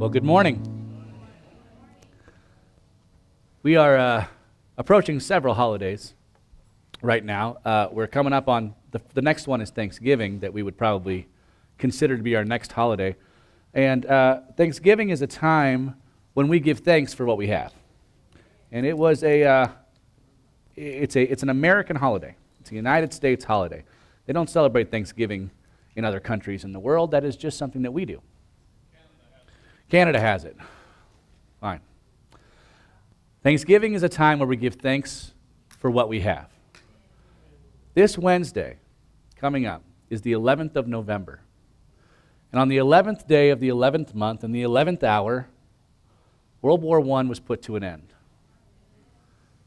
Well, good morning. We are approaching several holidays right now. We're coming up on, the next one is Thanksgiving, that we would probably consider to be our next holiday. And Thanksgiving is a time when we give thanks for what we have. And it was it's an American holiday. It's a United States holiday. They don't celebrate Thanksgiving in other countries in the world. That is just something that we do. Canada has it. Fine. Thanksgiving is a time where we give thanks for what we have. This Wednesday, coming up, is the 11th of November. And on the 11th day of the 11th month, in the 11th hour, World War I was put to an end.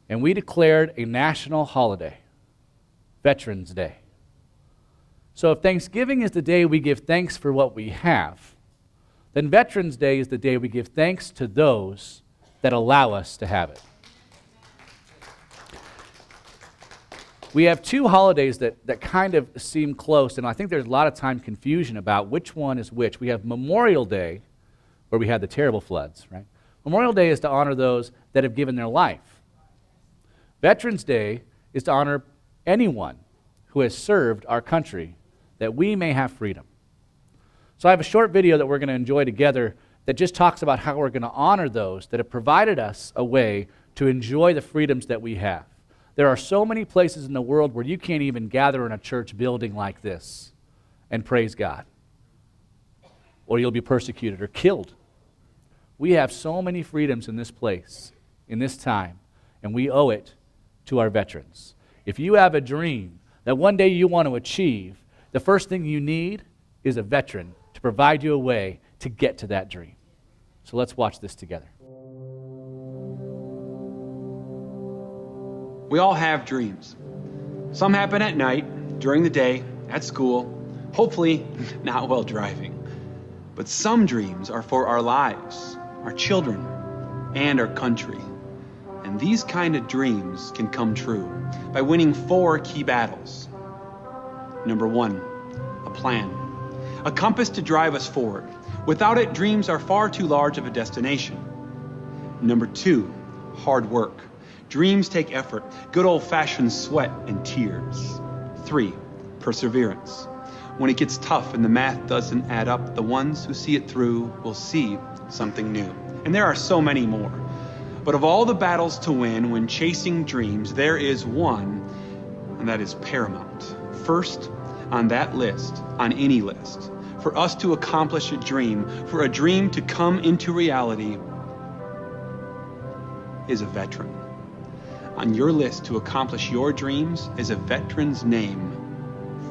And we declared a national holiday, Veterans Day. So if Thanksgiving is the day we give thanks for what we have, then Veterans Day is the day we give thanks to those that allow us to have it. We have two holidays that kind of seem close, and I think there's a lot of time confusion about which one is which. We have Memorial Day, where we had the terrible floods, right? Memorial Day is to honor those that have given their life. Veterans Day is to honor anyone who has served our country, that we may have freedom. So I have a short video that we're going to enjoy together that just talks about how we're going to honor those that have provided us a way to enjoy the freedoms that we have. There are so many places in the world where you can't even gather in a church building like this and praise God, or you'll be persecuted or killed. We have so many freedoms in this place, in this time, and we owe it to our veterans. If you have a dream that one day you want to achieve, the first thing you need is a veteran to provide you a way to get to that dream. So let's watch this together. We all have dreams. Some happen at night, during the day, at school, hopefully not while driving. But some dreams are for our lives, our children, and our country. And these kind of dreams can come true by winning 4 key battles. Number 1, a plan. A compass to drive us forward. Without it, dreams are far too large of a destination. Number 2, hard work. Dreams take effort, good old-fashioned sweat and tears. 3, perseverance. When it gets tough and the math doesn't add up, the ones who see it through will see something new. And there are so many more. But of all the battles to win when chasing dreams, there is one, and that is paramount. First on that list, on any list, for us to accomplish a dream, for a dream to come into reality, is a veteran. On your list to accomplish your dreams is a veteran's name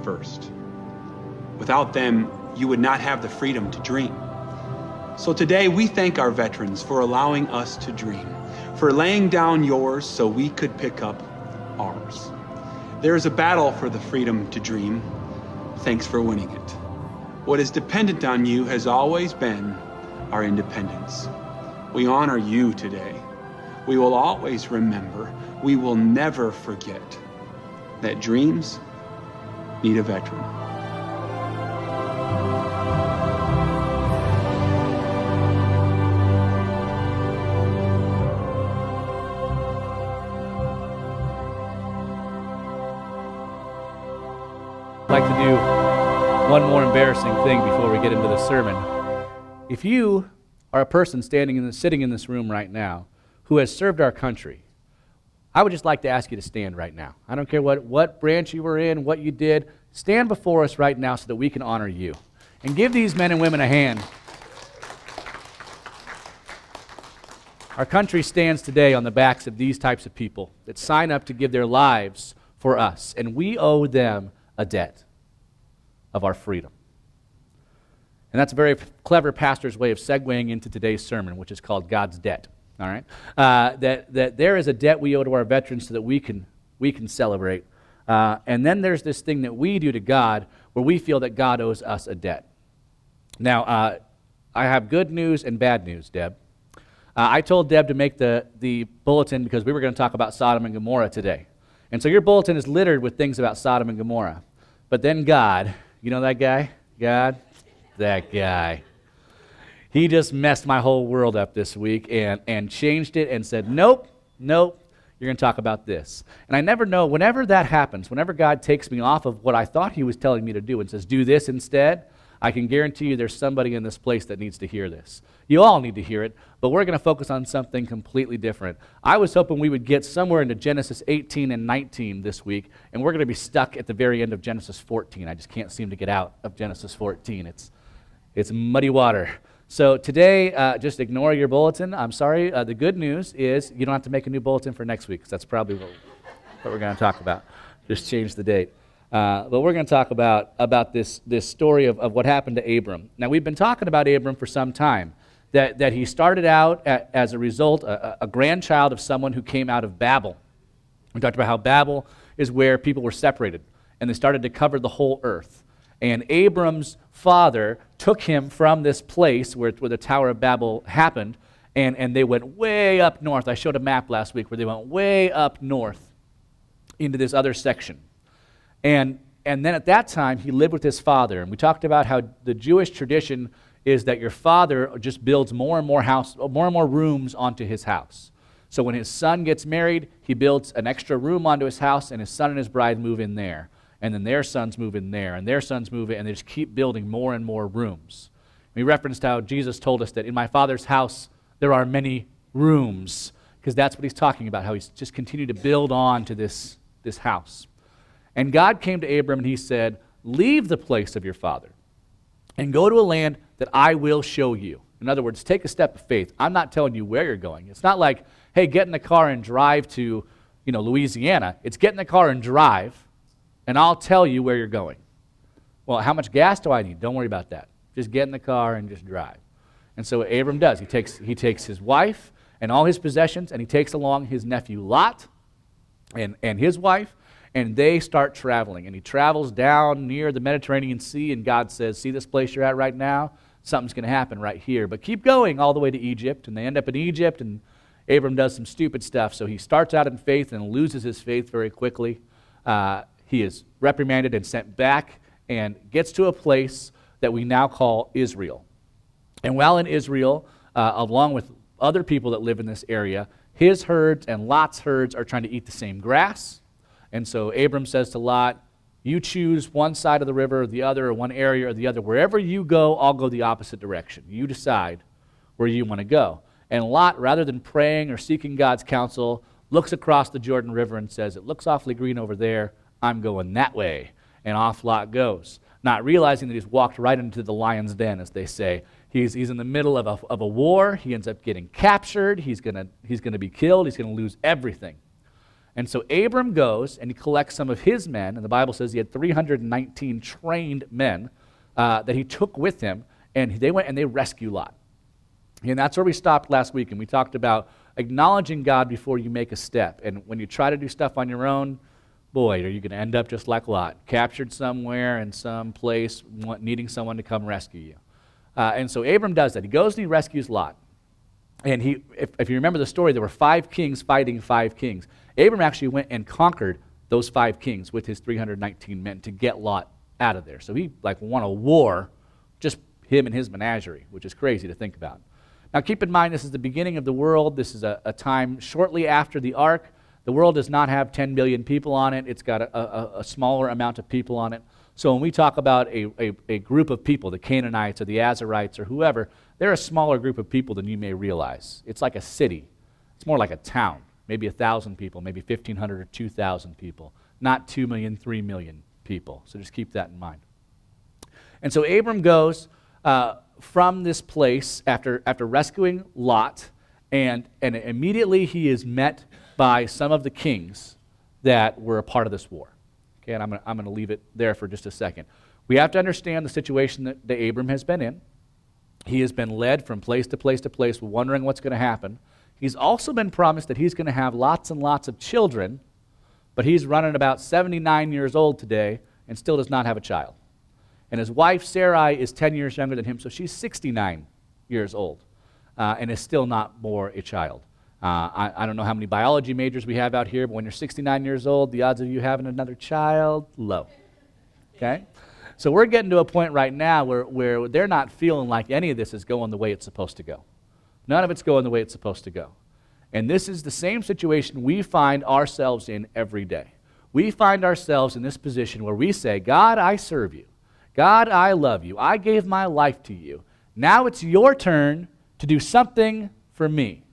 first. Without them, you would not have the freedom to dream. So today we thank our veterans for allowing us to dream, for laying down yours so we could pick up ours. There is a battle for the freedom to dream. Thanks for winning it. What is dependent on you has always been our independence. We honor you today. We will always remember, we will never forget that dreams need a veteran. I'd like to do one more embarrassing thing before we get into the sermon. If you are a person sitting in this room right now who has served our country, I would just like to ask you to stand right now. I don't care what branch you were in, what you did. Stand before us right now so that we can honor you. And give these men and women a hand. Our country stands today on the backs of these types of people that sign up to give their lives for us, and we owe them a debt of our freedom. And that's a very clever pastor's way of segueing into today's sermon, which is called God's debt. All right, that there is a debt we owe to our veterans so that we can celebrate, and then there's this thing that we do to God where we feel that God owes us a debt. Now, I have good news and bad news, Deb. I told Deb to make the bulletin because we were going to talk about Sodom and Gomorrah today, and so your bulletin is littered with things about Sodom and Gomorrah. But then God, you know that guy, God, that guy. He just messed my whole world up this week and changed it and said, nope, nope, you're going to talk about this. And I never know, whenever that happens, whenever God takes me off of what I thought he was telling me to do and says, do this instead, I can guarantee you there's somebody in this place that needs to hear this. You all need to hear it, but we're going to focus on something completely different. I was hoping we would get somewhere into Genesis 18 and 19 this week, and we're going to be stuck at the very end of Genesis 14. I just can't seem to get out of Genesis 14. It's muddy water. So today, just ignore your bulletin. I'm sorry. The good news is you don't have to make a new bulletin for next week, because that's probably what we're going to talk about. Just change the date. But we're going to talk about this story of what happened to Abram. Now, we've been talking about Abram for some time, that he started out as a result, a grandchild of someone who came out of Babel. We talked about how Babel is where people were separated, and they started to cover the whole earth. And Abram's father took him from this place where the Tower of Babel happened, and they went way up north. I showed a map last week where they went way up north into this other section. And then at that time, he lived with his father. And we talked about how the Jewish tradition is that your father just builds more and more rooms onto his house. So when his son gets married, he builds an extra room onto his house, and his son and his bride move in there. And then their sons move in there, and their sons move in, and they just keep building more and more rooms. We referenced how Jesus told us that in my Father's house there are many rooms, because that's what he's talking about, how he's just continued to build on to this house. And God came to Abram and he said, leave the place of your father and go to a land that I will show you. In other words, take a step of faith. I'm not telling you where you're going. It's not like, hey, get in the car and drive to, Louisiana. It's get in the car and drive, and I'll tell you where you're going. Well, how much gas do I need? Don't worry about that. Just get in the car and just drive. And so what Abram does, he takes his wife and all his possessions, and he takes along his nephew Lot and his wife, and they start traveling. And he travels down near the Mediterranean Sea, and God says, see this place you're at right now? Something's going to happen right here. But keep going all the way to Egypt. And they end up in Egypt, and Abram does some stupid stuff. So he starts out in faith and loses his faith very quickly. He is reprimanded and sent back and gets to a place that we now call Israel. And while in Israel, along with other people that live in this area, his herds and Lot's herds are trying to eat the same grass. And so Abram says to Lot, you choose one side of the river or the other, or one area or the other. Wherever you go, I'll go the opposite direction. You decide where you want to go. And Lot, rather than praying or seeking God's counsel, looks across the Jordan River and says, it looks awfully green over there. I'm going that way. And off Lot goes, not realizing that he's walked right into the lion's den, as they say. He's in the middle of a war. He ends up getting captured. He's gonna be killed. He's going to lose everything. And so Abram goes and he collects some of his men, and the Bible says he had 319 trained men that he took with him, and they went and they rescue Lot. And that's where we stopped last week, and we talked about acknowledging God before you make a step. And when you try to do stuff on your own, boy, are you going to end up just like Lot, captured somewhere in some place, needing someone to come rescue you. And so Abram does that. He goes and he rescues Lot. And if you remember the story, there were 5 kings fighting 5 kings. Abram actually went and conquered those 5 kings with his 319 men to get Lot out of there. So he won a war, just him and his menagerie, which is crazy to think about. Now keep in mind, this is the beginning of the world. This is a time shortly after the ark. The world does not have 10 billion people on it. It's got a smaller amount of people on it. So when we talk about a group of people, the Canaanites or the Azarites or whoever, they're a smaller group of people than you may realize. It's like a city. It's more like a town. Maybe 1,000 people, maybe 1,500 or 2,000 people. Not 2 million, 3 million people. So just keep that in mind. And so Abram goes from this place after rescuing Lot, and immediately he is met by some of the kings that were a part of this war. Okay, and I'm going to leave it there for just a second. We have to understand the situation that Abram has been in. He has been led from place to place to place, wondering what's going to happen. He's also been promised that he's going to have lots and lots of children, but he's running about 79 years old today and still does not have a child. And his wife, Sarai, is 10 years younger than him, so she's 69 years old and is still not more a child. I don't know how many biology majors we have out here, but when you're 69 years old, the odds of you having another child, low. Okay? So we're getting to a point right now where they're not feeling like any of this is going the way it's supposed to go. None of it's going the way it's supposed to go. And this is the same situation we find ourselves in every day. We find ourselves in this position where we say, God, I serve you. God, I love you. I gave my life to you. Now it's your turn to do something for me.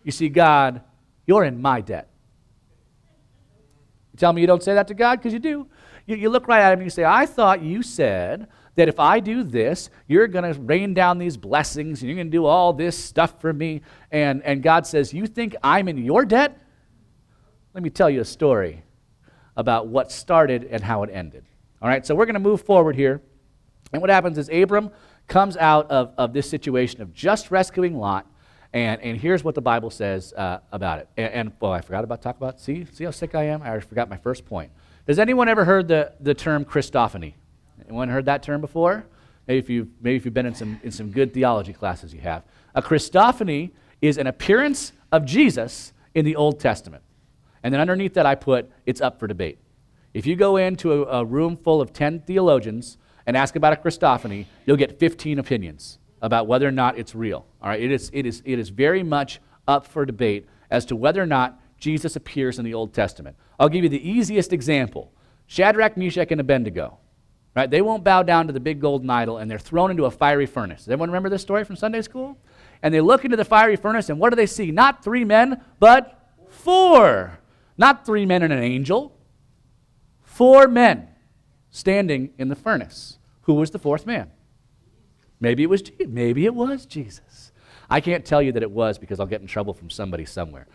You see, God, you're in my debt. You tell me you don't say that to God? Because you do. You look right at him and you say, I thought you said that if I do this, you're going to rain down these blessings and you're going to do all this stuff for me. And God says, you think I'm in your debt? Let me tell you a story about what started and how it ended. All right, so we're going to move forward here. And what happens is Abram comes out of this situation of just rescuing Lot. And here's what the Bible says about it. I forgot about talk about. See how sick I am? I already forgot my first point. Has anyone ever heard the term Christophany? Anyone heard that term before? Maybe if you've been in some good theology classes, you have. A Christophany is an appearance of Jesus in the Old Testament. And then underneath that I put, it's up for debate. If you go into a room full of 10 theologians and ask about a Christophany, you'll get 15 opinions about whether or not it's real. All right, it is very much up for debate as to whether or not Jesus appears in the Old Testament. I'll give you the easiest example. Shadrach, Meshach, and Abednego. Right? They won't bow down to the big golden idol, and they're thrown into a fiery furnace. Does everyone remember this story from Sunday school? And they look into the fiery furnace, and what do they see? Not 3 men, but 4. Not 3 men and an angel. 4 men standing in the furnace. Who was the 4th man? Maybe it was Jesus. I can't tell you that it was because I'll get in trouble from somebody somewhere.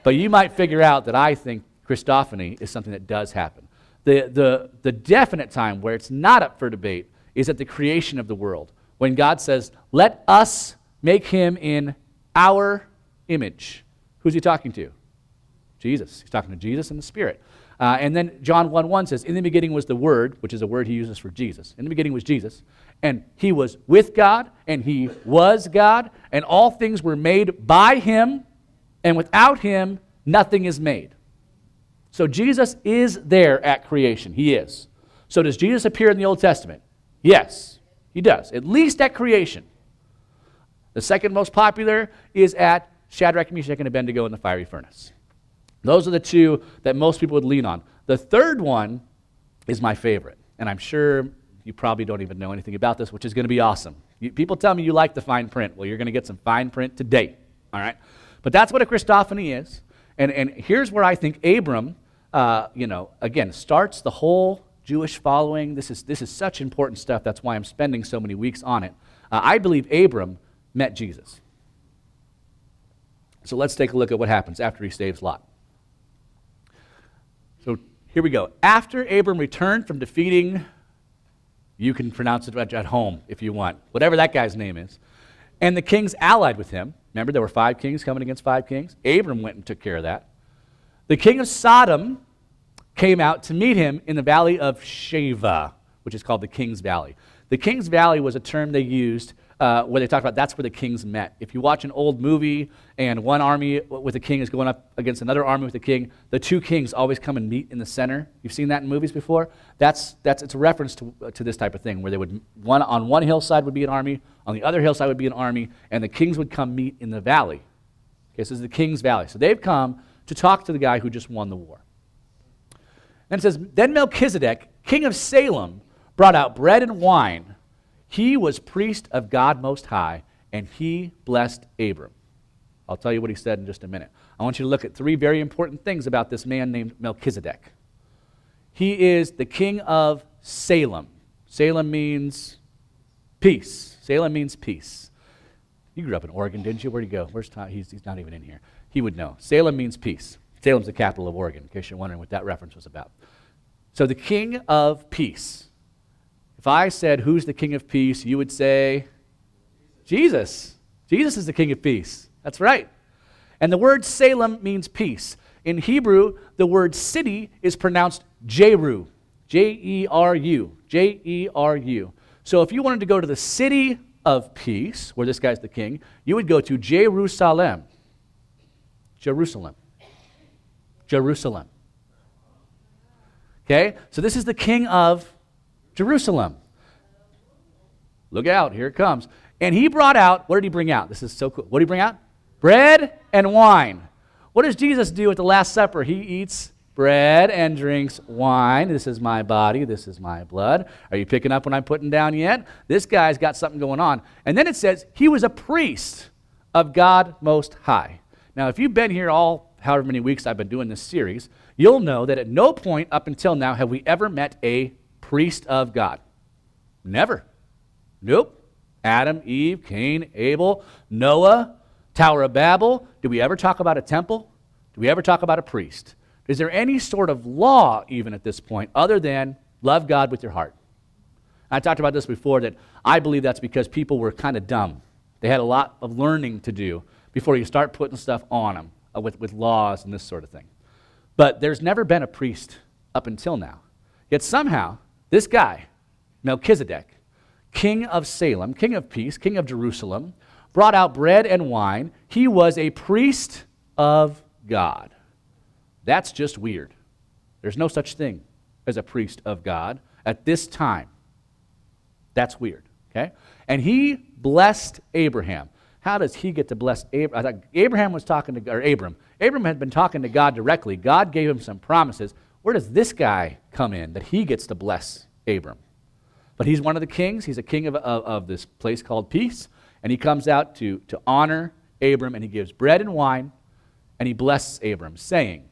But you might figure out that I think Christophany is something that does happen. The definite time where it's not up for debate is at the creation of the world, when God says, let us make him in our image. Who's he talking to? Jesus. He's talking to Jesus and the Spirit. And then John 1:1 says, in the beginning was the Word, which is a word he uses for Jesus. In the beginning was Jesus, and he was with God, and he was God, and all things were made by him, and without him nothing is made. So Jesus is there at creation. He is. So does Jesus appear in the Old Testament? Yes, he does, at least at creation. The second most popular is at Shadrach, Meshach, and Abednego in the fiery furnace. Those are the 2 that most people would lean on. The third one is my favorite, and I'm sure you probably don't even know anything about this, which is going to be awesome. People tell me you like the fine print. Well, you're going to get some fine print today, all right? But that's what a Christophany is, and here's where I think Abram, again, starts the whole Jewish following. This is such important stuff. That's why I'm spending so many weeks on it. I believe Abram met Jesus. So let's take a look at what happens after he saves Lot. So here we go. After Abram returned from defeating, you can pronounce it at home if you want, whatever that guy's name is, and the kings allied with him. Remember, there were 5 kings coming against 5 kings. Abram went and took care of that. The king of Sodom came out to meet him in the valley of Sheva, which is called the King's Valley. The King's Valley was a term they used where they talked about that's where the kings met. If you watch an old movie and one army with a king is going up against another army with a king, the 2 kings always come and meet in the center. You've seen that in movies before? It's a reference to this type of thing where they would on one hillside would be an army, on the other hillside would be an army, and the kings would come meet in the valley. Okay, so this is the King's Valley. So they've come to talk to the guy who just won the war. Then it says, then Melchizedek, king of Salem, brought out bread and wine. He was priest of God Most High, and he blessed Abram. I'll tell you what he said in just a minute. I want you to look at 3 very important things about this man named Melchizedek. He is the king of Salem. Salem means peace. Salem means peace. You grew up in Oregon, didn't you? Where'd he go? Where's Tom? He's not even in here. He would know. Salem means peace. Salem's the capital of Oregon, in case you're wondering what that reference was about. So the king of peace. If I said, who's the king of peace, you would say, Jesus. Jesus is the king of peace. That's right. And the word Salem means peace. In Hebrew, the word city is pronounced Jeru. J-E-R-U. J-E-R-U. So if you wanted to go to the city of peace, where this guy's the king, you would go to Jerusalem. Jerusalem. Jerusalem. Okay? So this is the king of Jerusalem. Look out, here it comes. And he brought out, what did he bring out? This is so cool. What did he bring out? Bread and wine. What does Jesus do at the Last Supper? He eats bread and drinks wine. This is my body. This is my blood. Are you picking up what I'm putting down yet? This guy's got something going on. And then it says he was a priest of God Most High. Now, if you've been here all however many weeks I've been doing this series, you'll know that at no point up until now have we ever met a priest of God. Never. Nope. Adam, Eve, Cain, Abel, Noah, Tower of Babel. Did we ever talk about a temple? Did we ever talk about a priest? Is there any sort of law even at this point other than love God with your heart? I talked about this before, that I believe that's because people were kind of dumb. They had a lot of learning to do before you start putting stuff on them with laws and this sort of thing. But there's never been a priest up until now. Yet somehow, this guy, Melchizedek, king of Salem, king of peace, king of Jerusalem, brought out bread and wine. He was a priest of God. That's just weird. There's no such thing as a priest of God at this time. That's weird, okay? And he blessed Abraham. How does he get to bless Abraham? I thought Abraham was talking to, or Abram. Abram had been talking to God directly. God gave him some promises. Where does this guy come in that he gets to bless Abram? But he's one of the kings. He's a king of this place called Peace. And he comes out to honor Abram, and he gives bread and wine, and he blesses Abram, saying,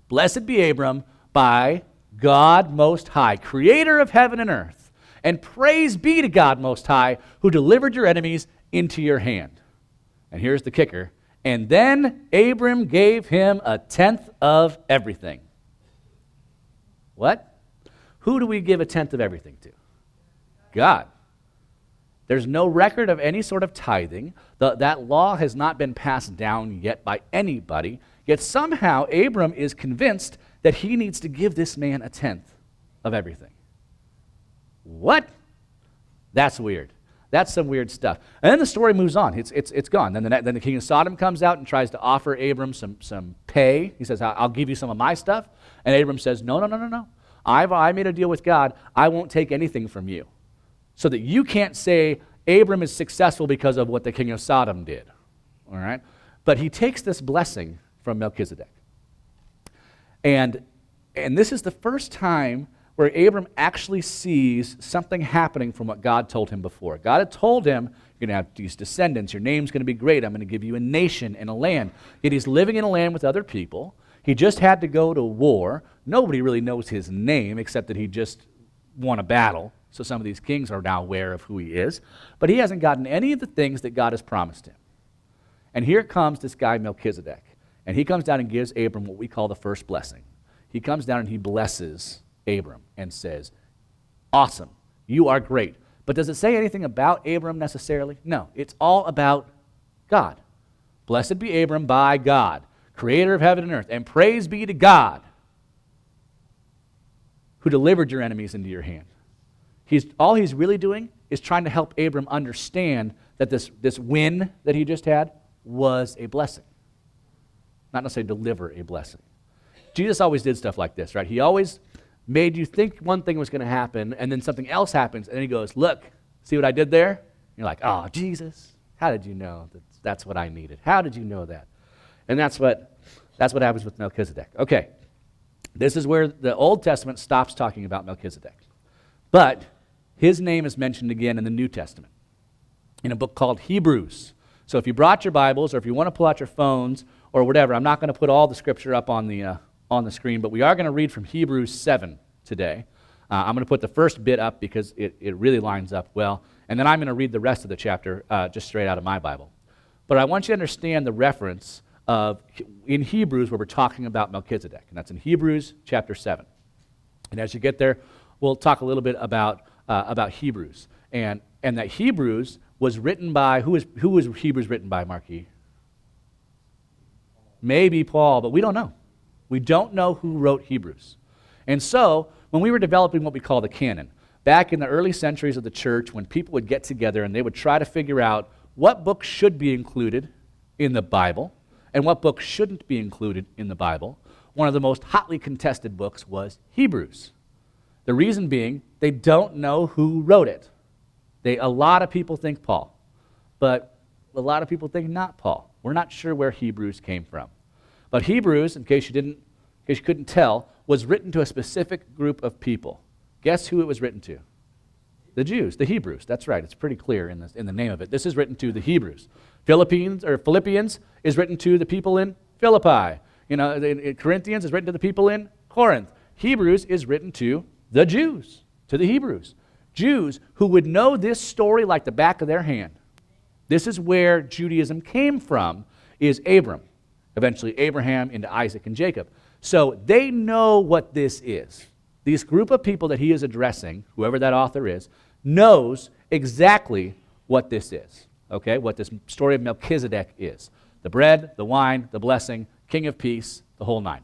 "Blessed be Abram by God Most High, creator of heaven and earth. And praise be to God Most High, who delivered your enemies into your hand." And here's the kicker. And then Abram gave him a tenth of everything. What? Who do we give a tenth of everything to? God. There's no record of any sort of tithing. That law has not been passed down yet by anybody. Yet somehow Abram is convinced that he needs to give this man a tenth of everything. What? That's weird. That's some weird stuff. And then the story moves on. It's gone. Then the king of Sodom comes out and tries to offer Abram some pay. He says, "I'll give you some of my stuff." And Abram says, No. I made a deal with God. I won't take anything from you. So that you can't say Abram is successful because of what the king of Sodom did. All right? But he takes this blessing from Melchizedek. And this is the first time where Abram actually sees something happening from what God told him before. God had told him, you're going to have these descendants, your name's going to be great, I'm going to give you a nation and a land. Yet he's living in a land with other people. He just had to go to war. Nobody really knows his name except that he just won a battle. So some of these kings are now aware of who he is. But he hasn't gotten any of the things that God has promised him. And here comes this guy Melchizedek. And he comes down and gives Abram what we call the first blessing. He comes down and he blesses Abram and says, "Awesome, you are great." But does it say anything about Abram necessarily? No, it's all about God. Blessed be Abram by God, creator of heaven and earth, and praise be to God, who delivered your enemies into your hand. All he's really doing is trying to help Abram understand that this win that he just had was a blessing. Not necessarily deliver a blessing. Jesus always did stuff like this, right? He always made you think one thing was going to happen, and then something else happens, and then he goes, "Look, see what I did there?" And you're like, "Oh, Jesus, how did you know that's what I needed? How did you know that?" And that's what happens with Melchizedek. Okay, this is where the Old Testament stops talking about Melchizedek. But his name is mentioned again in the New Testament in a book called Hebrews. So if you brought your Bibles, or if you want to pull out your phones or whatever, I'm not going to put all the scripture up on the screen, but we are going to read from Hebrews 7 today. I'm going to put the first bit up because it really lines up well, and then I'm going to read the rest of the chapter just straight out of my Bible. But I want you to understand the reference in Hebrews where we're talking about Melchizedek, and that's in Hebrews chapter 7. And as you get there, we'll talk a little bit about Hebrews, and that Hebrews was written by, who was Hebrews written by, Marquis? Maybe Paul, but we don't know. We don't know who wrote Hebrews. And so, when we were developing what we call the canon, back in the early centuries of the church, when people would get together and they would try to figure out what books should be included in the Bible and what books shouldn't be included in the Bible, one of the most hotly contested books was Hebrews. The reason being, they don't know who wrote it. A lot of people think Paul, but a lot of people think not Paul. We're not sure where Hebrews came from. But Hebrews, in case you couldn't tell, was written to a specific group of people. Guess who it was written to? The Jews, the Hebrews. That's right. It's pretty clear in the name of it. This is written to the Hebrews. Philippians is written to the people in Philippi. Corinthians is written to the people in Corinth. Hebrews is written to the Jews, to the Hebrews. Jews who would know this story like the back of their hand. This is where Judaism came from, is Abram. Eventually Abraham into Isaac and Jacob. So they know what this is. This group of people that he is addressing, whoever that author is, knows exactly what this is, okay? What this story of Melchizedek is. The bread, the wine, the blessing, king of peace, the whole nine.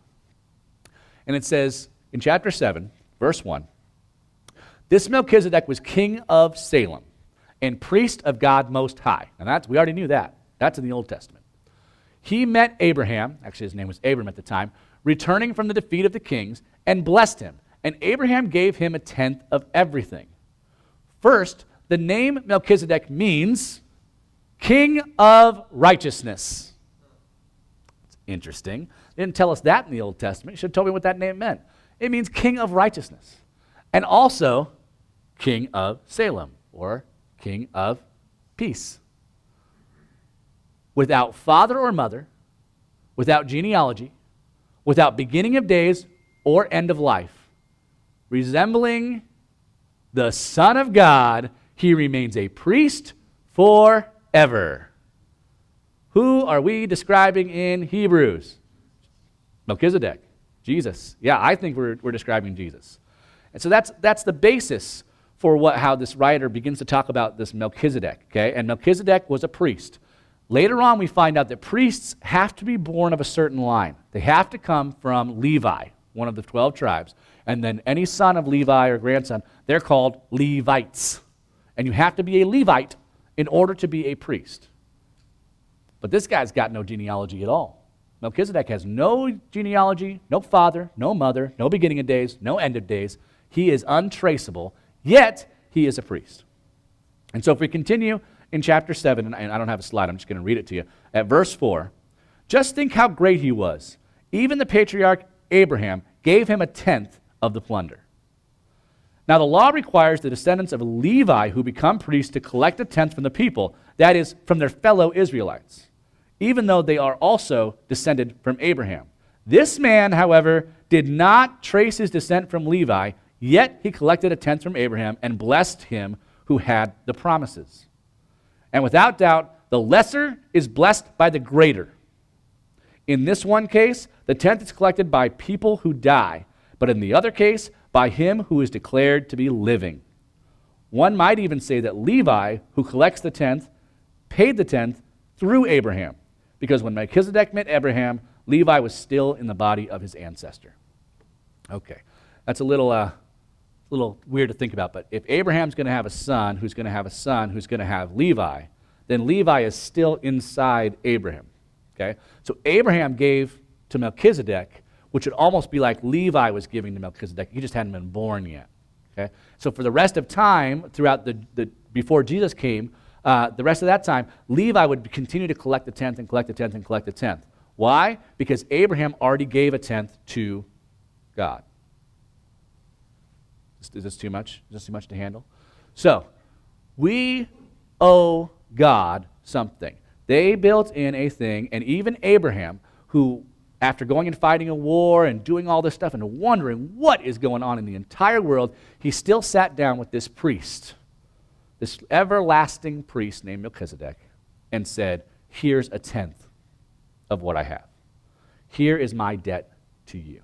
And it says in chapter 7, verse 1, this Melchizedek was king of Salem and priest of God Most High. Now we already knew that. That's in the Old Testament. He met Abraham, actually his name was Abram at the time, returning from the defeat of the kings, and blessed him. And Abraham gave him a tenth of everything. First, the name Melchizedek means king of righteousness. It's interesting. They didn't tell us that in the Old Testament. You should have told me what that name meant. It means king of righteousness. And also king of Salem, or king of peace. Without father or mother, without genealogy, without beginning of days or end of life, resembling the Son of God, he remains a priest forever. Who are we describing in Hebrews? Melchizedek, Jesus. Yeah, I think we're describing Jesus. And so that's the basis for how this writer begins to talk about this Melchizedek, okay? And Melchizedek was a priest. Later on, we find out that priests have to be born of a certain line. They have to come from Levi, one of the 12 tribes. And then any son of Levi or grandson, they're called Levites. And you have to be a Levite in order to be a priest. But this guy's got no genealogy at all. Melchizedek has no genealogy, no father, no mother, no beginning of days, no end of days. He is untraceable, yet he is a priest. And so if we continue in chapter 7, and I don't have a slide, I'm just going to read it to you. At verse 4, just think how great he was. Even the patriarch Abraham gave him a tenth of the plunder. Now the law requires the descendants of Levi who become priests to collect a tenth from the people, that is, from their fellow Israelites, even though they are also descended from Abraham. This man, however, did not trace his descent from Levi, yet he collected a tenth from Abraham and blessed him who had the promises. And without doubt, the lesser is blessed by the greater. In this one case, the tenth is collected by people who die, but in the other case, by him who is declared to be living. One might even say that Levi, who collects the tenth, paid the tenth through Abraham, because when Melchizedek met Abraham, Levi was still in the body of his ancestor. Okay, that's a little weird to think about, but if Abraham's going to have a son who's going to have a son who's going to have Levi, then Levi is still inside Abraham. Okay, so Abraham gave to Melchizedek, which would almost be like Levi was giving to Melchizedek. He just hadn't been born yet. Okay, so for the rest of time, throughout the before Jesus came, the rest of that time, Levi would continue to collect the tenth and collect the tenth and collect the tenth. Why? Because Abraham already gave a tenth to God. Is this too much? Is this too much to handle? So, we owe God something. They built in a thing, and even Abraham, who, after going and fighting a war and doing all this stuff and wondering what is going on in the entire world, he still sat down with this priest, this everlasting priest named Melchizedek, and said, here's a tenth of what I have. Here is my debt to you.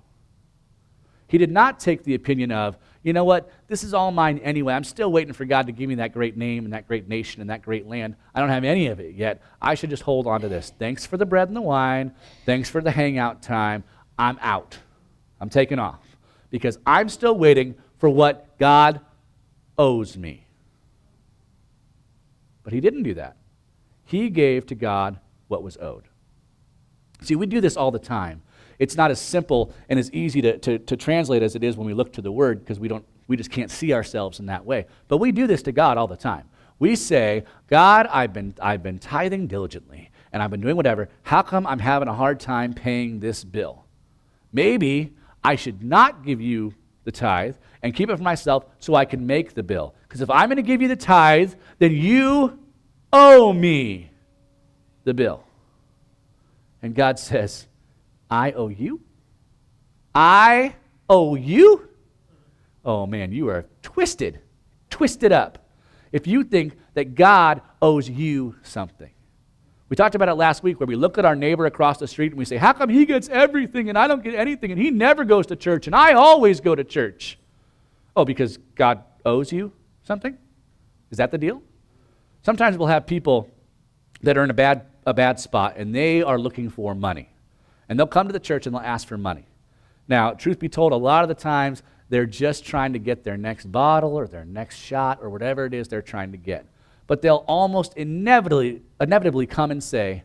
He did not take the opinion of, you know what, this is all mine anyway. I'm still waiting for God to give me that great name and that great nation and that great land. I don't have any of it yet. I should just hold on to this. Thanks for the bread and the wine. Thanks for the hangout time. I'm out. I'm taking off because I'm still waiting for what God owes me. But he didn't do that. He gave to God what was owed. See, we do this all the time. It's not as simple and as easy to translate as it is when we look to the word, because we We just can't see ourselves in that way. But we do this to God all the time. We say, God, I've been tithing diligently, and I've been doing whatever. How come I'm having a hard time paying this bill? Maybe I should not give you the tithe and keep it for myself so I can make the bill. Because if I'm going to give you the tithe, then you owe me the bill. And God says, I owe you? I owe you? Oh man, you are twisted up, if you think that God owes you something. We talked about it last week where we look at our neighbor across the street and we say, how come he gets everything and I don't get anything, and he never goes to church and I always go to church? Oh, because God owes you something? Is that the deal? Sometimes we'll have people that are in a bad spot and they are looking for money. And they'll come to the church and they'll ask for money. Now, truth be told, a lot of the times they're just trying to get their next bottle or their next shot or whatever it is they're trying to get. But they'll almost inevitably come and say,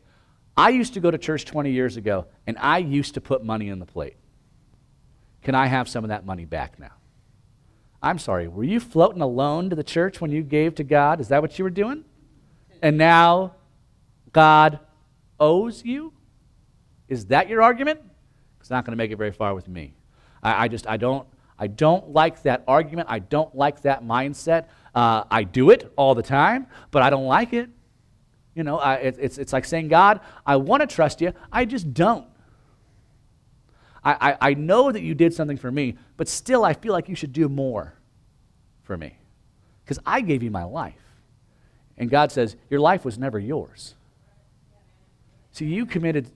I used to go to church 20 years ago and I used to put money in the plate. Can I have some of that money back now? I'm sorry, were you floating a loan to the church when you gave to God? Is that what you were doing? And now God owes you? Is that your argument? It's not going to make it very far with me. I don't like that argument. I don't like that mindset. I do it all the time, but I don't like it. You know, it's like saying, God, I want to trust you. I just don't. I know that you did something for me, but still I feel like you should do more for me because I gave you my life. And God says, your life was never yours. See, you committed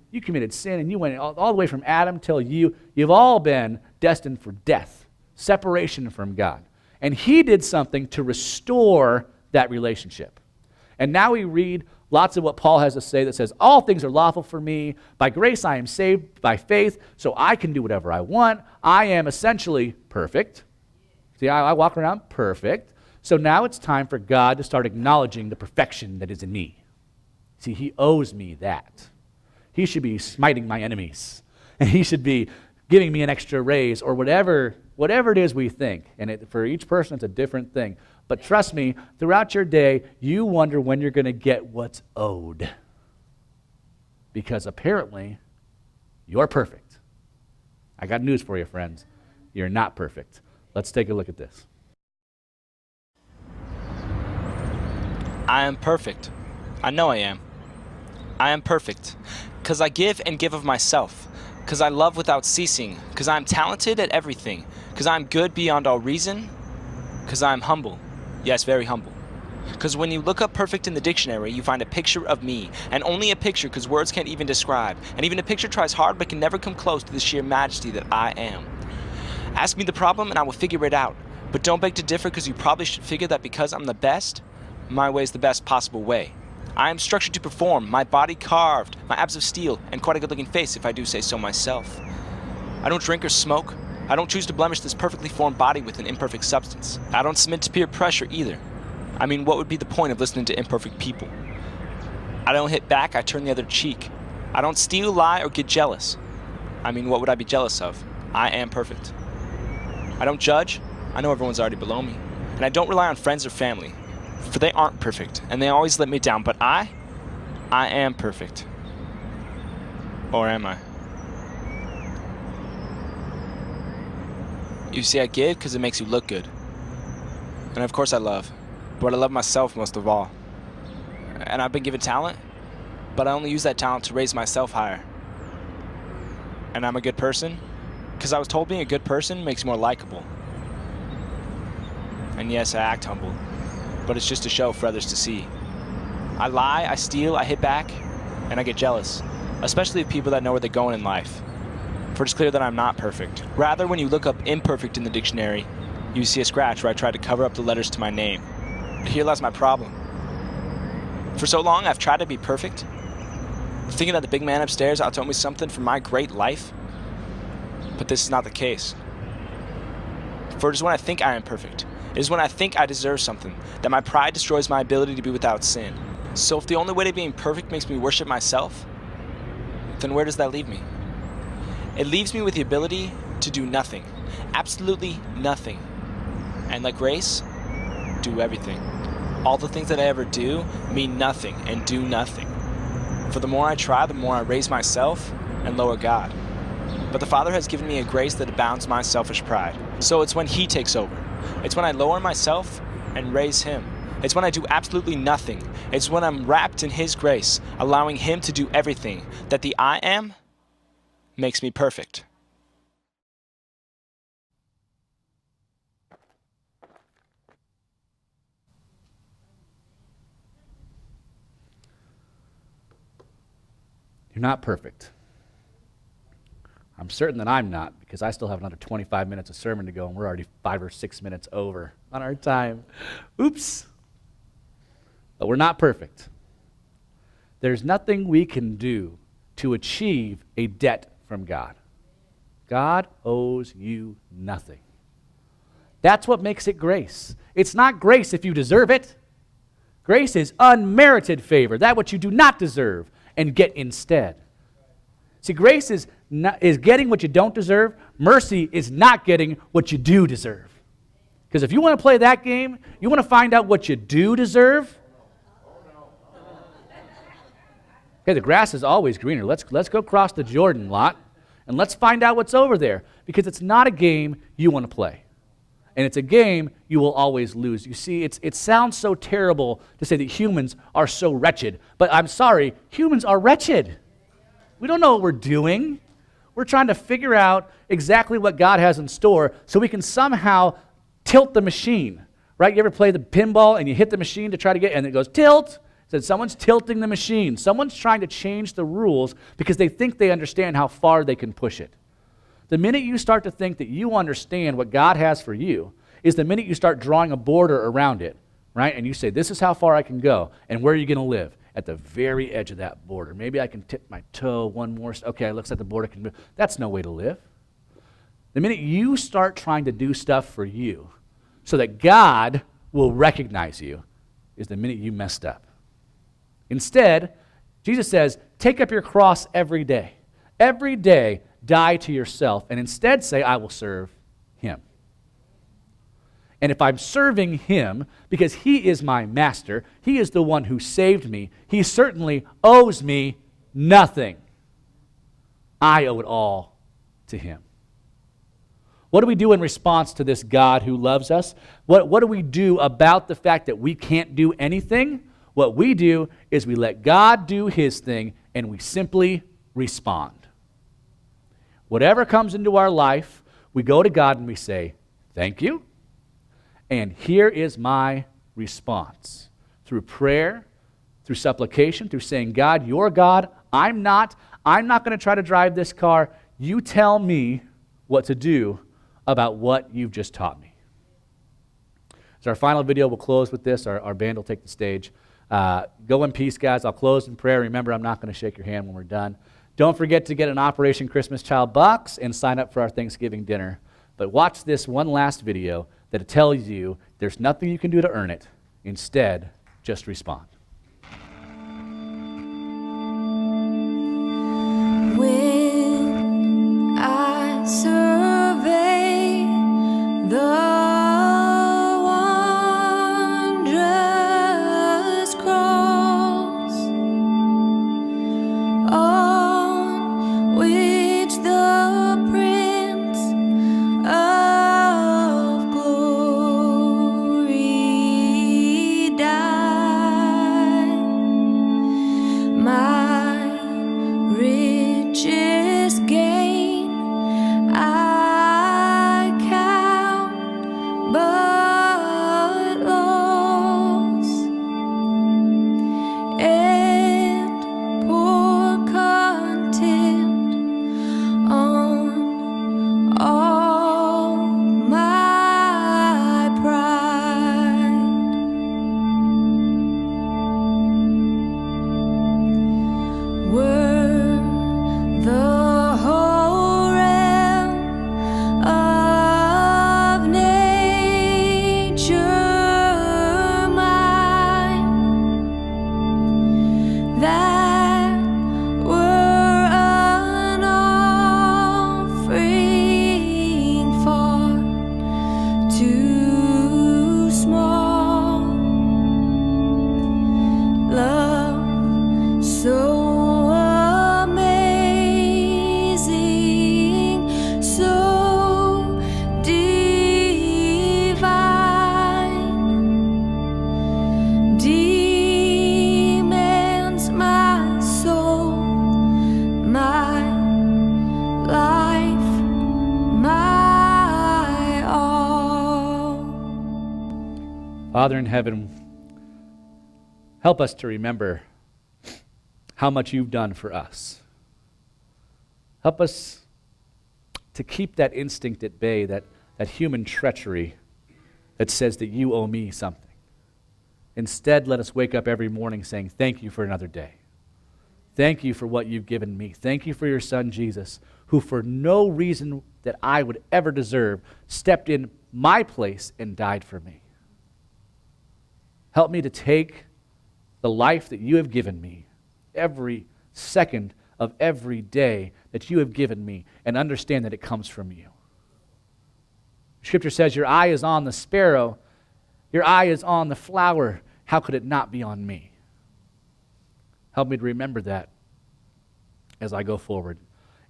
sin, and you went all the way from Adam till you've all been destined for death, separation from God. And he did something to restore that relationship. And now we read lots of what Paul has to say that says, all things are lawful for me. By grace I am saved by faith, so I can do whatever I want. I am essentially perfect. See, I walk around perfect. So now it's time for God to start acknowledging the perfection that is in me. See, he owes me that. He should be smiting my enemies. And he should be giving me an extra raise or whatever it is we think. And for each person, it's a different thing. But trust me, throughout your day, you wonder when you're going to get what's owed. Because apparently, you're perfect. I got news for you, friends. You're not perfect. Let's take a look at this. I am perfect. I know I am. I am perfect. Because I give and give of myself. Because I love without ceasing. Because I am talented at everything. Because I am good beyond all reason. Because I am humble. Yes, very humble. Because when you look up perfect in the dictionary, you find a picture of me. And only a picture, because words can't even describe. And even a picture tries hard but can never come close to the sheer majesty that I am. Ask me the problem and I will figure it out. But don't beg to differ, because you probably should figure that because I'm the best, my way is the best possible way. I am structured to perform, my body carved, my abs of steel, and quite a good-looking face if I do say so myself. I don't drink or smoke. I don't choose to blemish this perfectly formed body with an imperfect substance. I don't submit to peer pressure either. I mean, what would be the point of listening to imperfect people? I don't hit back, I turn the other cheek. I don't steal, lie, or get jealous. I mean, what would I be jealous of? I am perfect. I don't judge. I know everyone's already below me. And I don't rely on friends or family, for they aren't perfect, and they always let me down. But I am perfect. Or am I? You see, I give because it makes you look good. And of course I love. But I love myself most of all. And I've been given talent, but I only use that talent to raise myself higher. And I'm a good person because I was told being a good person makes you more likable. And yes, I act humble, but it's just a show for others to see. I lie, I steal, I hit back, and I get jealous, especially of people that know where they're going in life. For it's clear that I'm not perfect. Rather, when you look up imperfect in the dictionary, you see a scratch where I tried to cover up the letters to my name. But here lies my problem. For so long, I've tried to be perfect, thinking that the big man upstairs ought to owe me something for my great life. But this is not the case. For it is when I think I am perfect, it is when I think I deserve something, that my pride destroys my ability to be without sin. So if the only way to being perfect makes me worship myself, then where does that leave me? It leaves me with the ability to do nothing. Absolutely nothing. And let grace do everything. All the things that I ever do mean nothing and do nothing. For the more I try, the more I raise myself and lower God. But the Father has given me a grace that abounds my selfish pride. So it's when He takes over. It's when I lower myself and raise Him. It's when I do absolutely nothing. It's when I'm wrapped in His grace, allowing Him to do everything, that the I am makes me perfect. You're not perfect. I'm certain that I'm not, because I still have another 25 minutes of sermon to go, and we're already 5 or 6 minutes over on our time. Oops. But we're not perfect. There's nothing we can do to achieve a debt from God. God owes you nothing. That's what makes it grace. It's not grace if you deserve it. Grace is unmerited favor, that which you do not deserve and get instead. See, grace is getting what you don't deserve. Mercy is not getting what you do deserve. Because if you want to play that game, you want to find out what you do deserve. Okay, the grass is always greener. Let's go cross the Jordan lot, and let's find out what's over there. Because it's not a game you want to play. And it's a game you will always lose. You see, it sounds so terrible to say that humans are so wretched. But I'm sorry, humans are wretched. We don't know what we're doing. We're trying to figure out exactly what God has in store so we can somehow tilt the machine, right? You ever play the pinball and you hit the machine to try to get, and it goes tilt? It says someone's tilting the machine. Someone's trying to change the rules because they think they understand how far they can push it. The minute you start to think that you understand what God has for you is the minute you start drawing a border around it, right? And you say, this is how far I can go, and where are you going to live? At the very edge of that border. Maybe I can tip my toe one more. Okay, it looks like the border can move. That's no way to live. The minute you start trying to do stuff for you so that God will recognize you is the minute you messed up. Instead, Jesus says, take up your cross every day. Every day, die to yourself, and instead say, I will serve Him. And if I'm serving Him because He is my master, He is the one who saved me, He certainly owes me nothing. I owe it all to Him. What do we do in response to this God who loves us? What do we do about the fact that we can't do anything? What we do is we let God do His thing and we simply respond. Whatever comes into our life, we go to God and we say, thank you. And here is my response. Through prayer, through supplication, through saying, God, you're God. I'm not going to try to drive this car. You tell me what to do about what you've just taught me. So our final video, we'll close with this. Our band will take the stage. Go in peace, guys. I'll close in prayer. Remember, I'm not going to shake your hand when we're done. Don't forget to get an Operation Christmas Child box and sign up for our Thanksgiving dinner. But watch this one last video that tells you there's nothing you can do to earn it. Instead, just respond. When I survey the wondrous cross on which the Prince of Glory died, Father in heaven, help us to remember how much you've done for us. Help us to keep that instinct at bay, that human treachery that says that you owe me something. Instead, let us wake up every morning saying, thank you for another day. Thank you for what you've given me. Thank you for your son, Jesus, who for no reason that I would ever deserve stepped in my place and died for me. Help me to take the life that you have given me, every second of every day that you have given me, and understand that it comes from you. Scripture says your eye is on the sparrow, your eye is on the flower. How could it not be on me? Help me to remember that as I go forward.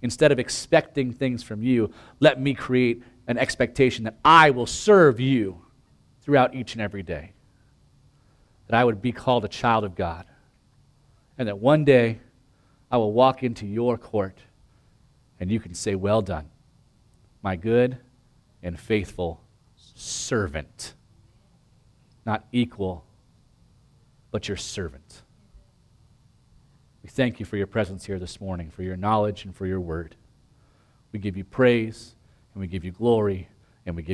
Instead of expecting things from you, let me create an expectation that I will serve you throughout each and every day. That I would be called a child of God. And that one day I will walk into your court and you can say, well done, my good and faithful servant. Not equal, but your servant. We thank you for your presence here this morning, for your knowledge and for your word. We give you praise, and we give you glory, and we give